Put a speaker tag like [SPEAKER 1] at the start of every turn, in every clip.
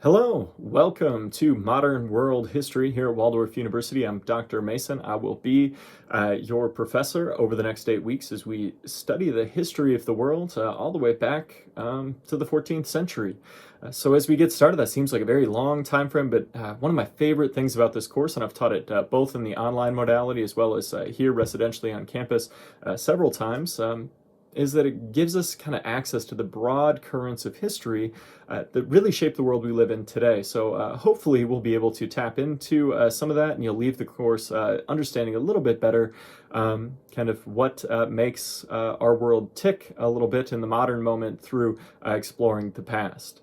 [SPEAKER 1] Hello, welcome to Modern World History here at Waldorf University. I'm Dr. Mason. I will be your professor over the next 8 weeks as we study the history of the world all the way back to the 14th century. So as we get started, that seems like a very long time frame, but one of my favorite things about this course, and I've taught it both in the online modality as well as here residentially on campus several times, is that it gives us kind of access to the broad currents of history that really shape the world we live in today. So hopefully we'll be able to tap into some of that, and you'll leave the course understanding a little bit better kind of what makes our world tick a little bit in the modern moment through exploring the past.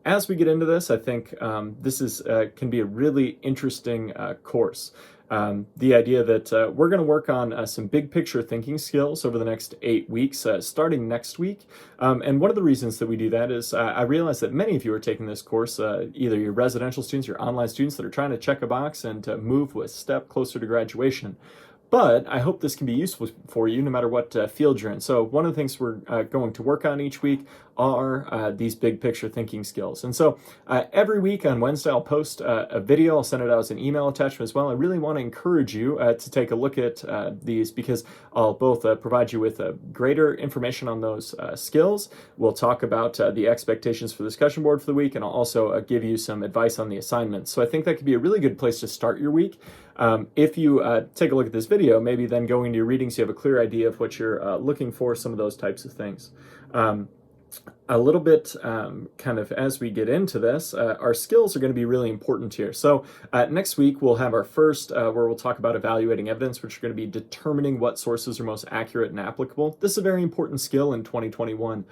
[SPEAKER 1] As we get into this, I think this is can be a really interesting course. The idea that we're going to work on some big picture thinking skills over the next 8 weeks, starting next week. And one of the reasons that we do that is I realize that many of you are taking this course, either your residential students, your online students that are trying to check a box and move a step closer to graduation. But I hope this can be useful for you no matter what field you're in. So one of the things we're going to work on each week are these big picture thinking skills. And so every week on Wednesday, I'll post a video. I'll send it out as an email attachment as well. I really want to encourage you to take a look at these because I'll both provide you with greater information on those skills. We'll talk about the expectations for the discussion board for the week, and I'll also give you some advice on the assignments. So I think that could be a really good place to start your week. If you take a look at this video, maybe then going into your readings, you have a clear idea of what you're looking for, some of those types of things. A little bit kind of as we get into this, our skills are going to be really important here. So next week we'll have our first where we'll talk about evaluating evidence, which are going to be determining what sources are most accurate and applicable. This is a very important skill in 2021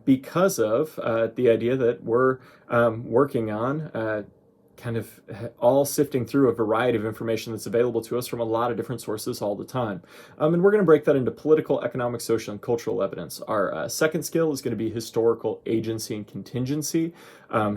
[SPEAKER 1] because of the idea that we're working on kind of all sifting through a variety of information that's available to us from a lot of different sources all the time. And we're going to break that into political, economic, social, and cultural evidence. Our second skill is going to be historical agency and contingency.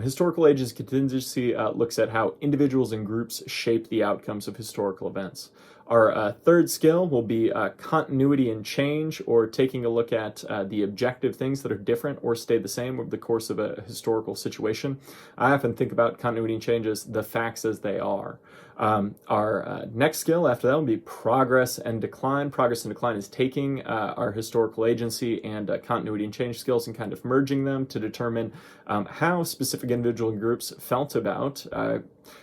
[SPEAKER 1] Historical agency and contingency looks at how individuals and groups shape the outcomes of historical events. Our third skill will be continuity and change, or taking a look at the objective things that are different or stay the same over the course of a historical situation. I often think about continuity and change as the facts as they are. Our next skill after that will be progress and decline. Progress and decline is taking our historical agency and continuity and change skills and kind of merging them to determine how specific individual groups felt about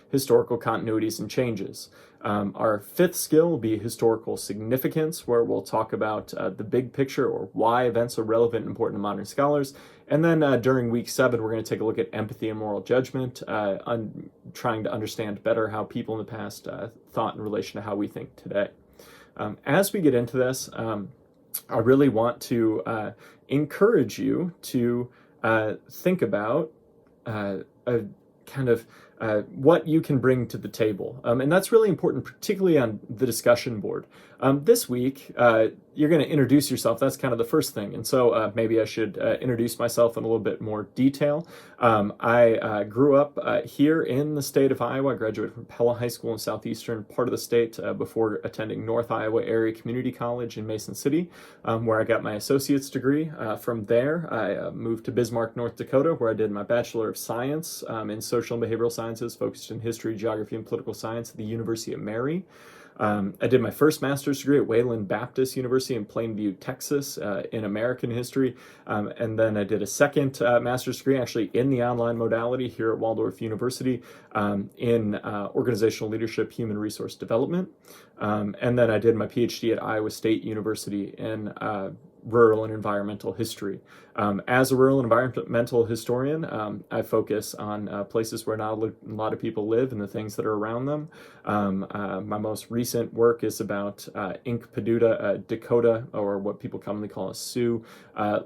[SPEAKER 1] historical continuities and changes. Our fifth skill will be historical significance, where we'll talk about the big picture or why events are relevant and important to modern scholars. And then during week 7, we're going to take a look at empathy and moral judgment, trying to understand better how people in the past thought in relation to how we think today. As we get into this, I really want to encourage you to think about kind of what you can bring to the table. And that's really important, particularly on the discussion board. This week, you're going to introduce yourself. That's kind of the first thing. And so maybe I should introduce myself in a little bit more detail. I grew up here in the state of Iowa. I graduated from Pella High School in southeastern part of the state before attending North Iowa Area Community College in Mason City, where I got my associate's degree. From there, I moved to Bismarck, North Dakota, where I did my Bachelor of Science in Social and Behavioral Sciences, focused in history, geography, and political science at the University of Mary. I did my first master's degree at Wayland Baptist University in Plainview, Texas, in American history. And then I did a second master's degree actually in the online modality here at Waldorf University in organizational leadership, human resource development. And then I did my PhD at Iowa State University in rural and environmental history. As a rural and environmental historian, I focus on places where not a lot of people live and the things that are around them. My most recent work is about Inkpaduta, Dakota, or what people commonly call a Sioux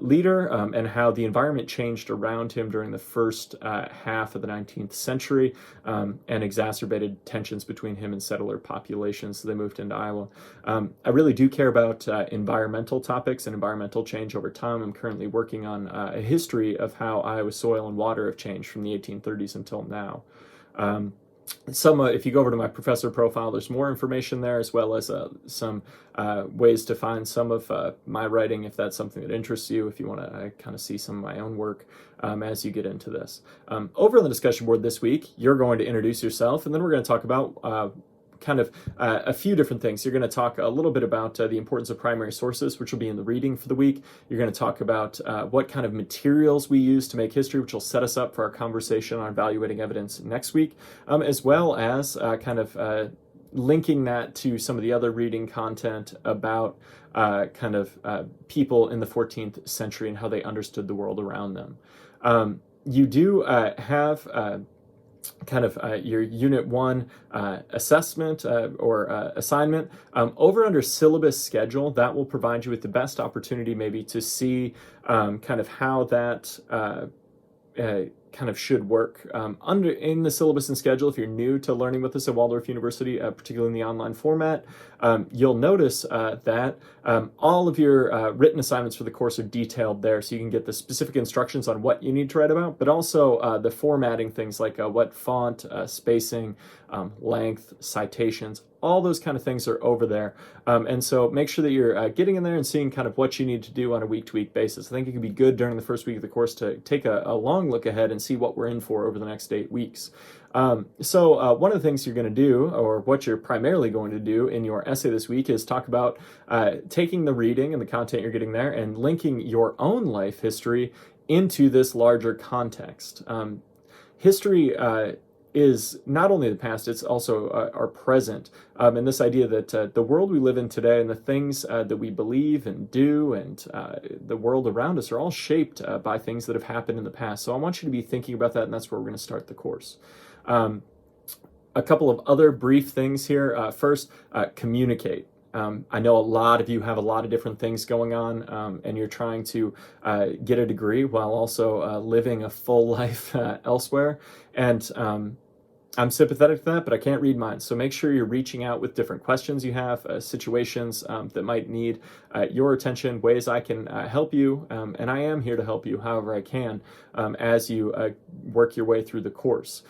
[SPEAKER 1] leader, and how the environment changed around him during the first half of the 19th century and exacerbated tensions between him and settler populations. So they moved into Iowa. I really do care about environmental topics and environmental change over time. I'm currently working on a history of how Iowa's soil and water have changed from the 1830s until now. if you go over to my professor profile, there's more information there, as well as some ways to find some of my writing, if that's something that interests you, if you want to kind of see some of my own work as you get into this. Over on the discussion board this week, you're going to introduce yourself, and then we're going to talk about kind of a few different things. You're going to talk a little bit about the importance of primary sources, which will be in the reading for the week. You're going to talk about what kind of materials we use to make history, which will set us up for our conversation on evaluating evidence next week, as well as kind of linking that to some of the other reading content about kind of people in the 14th century and how they understood the world around them. You do have kind of your Unit 1 assessment or assignment. Over under syllabus schedule, that will provide you with the best opportunity maybe to see kind of how that kind of should work in the syllabus and schedule. If you're new to learning with this at Waldorf University, particularly in the online format, you'll notice that all of your written assignments for the course are detailed there, so you can get the specific instructions on what you need to write about, but also the formatting, things like what font, spacing, length, citations, all those kind of things are over there. And so make sure that you're getting in there and seeing kind of what you need to do on a week-to-week basis. I think it can be good during the first week of the course to take a long look ahead and see what we're in for over the next 8 weeks. So one of the things you're going to do, or what you're primarily going to do in your essay this week, is talk about taking the reading and the content you're getting there and linking your own life history into this larger context. History is not only the past, it's also our present. And this idea that the world we live in today and the things that we believe and do and the world around us are all shaped by things that have happened in the past. So I want you to be thinking about that, and that's where we're going to start the course. A couple of other brief things here. First, communicate. I know a lot of you have a lot of different things going on, and you're trying to get a degree while also living a full life elsewhere. And I'm sympathetic to that, but I can't read minds. So make sure you're reaching out with different questions you have, situations that might need your attention, ways I can help you, and I am here to help you however I can as you work your way through the course.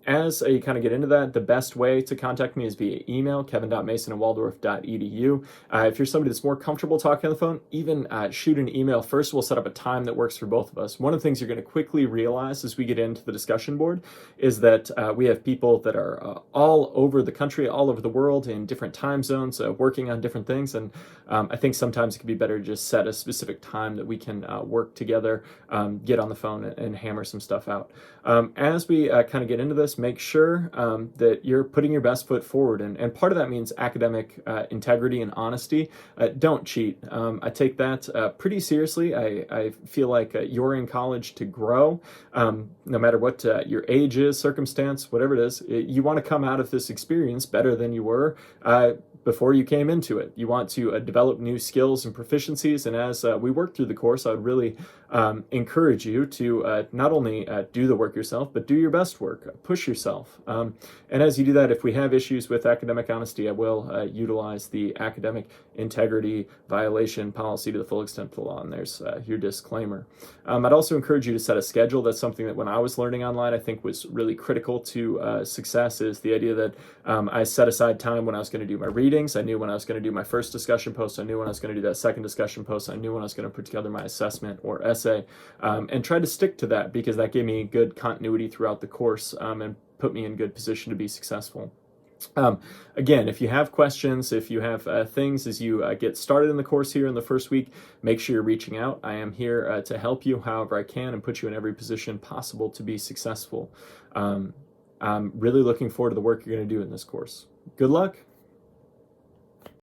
[SPEAKER 1] As you kind of get into that, the best way to contact me is via email, kevin.mason@waldorf.edu. If you're somebody that's more comfortable talking on the phone, even shoot an email first. We'll set up a time that works for both of us. One of the things you're going to quickly realize as we get into the discussion board is that we have people that are all over the country, all over the world, in different time zones, working on different things. And I think sometimes it can be better to just set a specific time that we can work together, get on the phone and hammer some stuff out. As we kind of get into this, make sure that you're putting your best foot forward. And part of that means academic integrity and honesty. Don't cheat. I take that pretty seriously. I feel like you're in college to grow, no matter what your age is, circumstance, whatever it is. You want to come out of this experience better than you were before you came into it. You want to develop new skills and proficiencies. And as we work through the course, I would really encourage you to not only do the work yourself, but do your best work, push yourself. And as you do that, if we have issues with academic honesty, I will utilize the academic integrity violation policy to the full extent of the law. And there's your disclaimer. I'd also encourage you to set a schedule. That's something that when I was learning online, I think was really critical to success, is the idea that I set aside time when I was going to do my readings. I knew when I was going to do my first discussion post. I knew when I was going to do that second discussion post. I knew when I was going to put together my assessment or essay, and tried to stick to that because that gave me good continuity throughout the course and put me in good position to be successful. Again, if you have questions, if you have things as you get started in the course here in the first week, make sure you're reaching out. I am here to help you however I can and put you in every position possible to be successful. I'm really looking forward to the work you're going to do in this course. Good luck.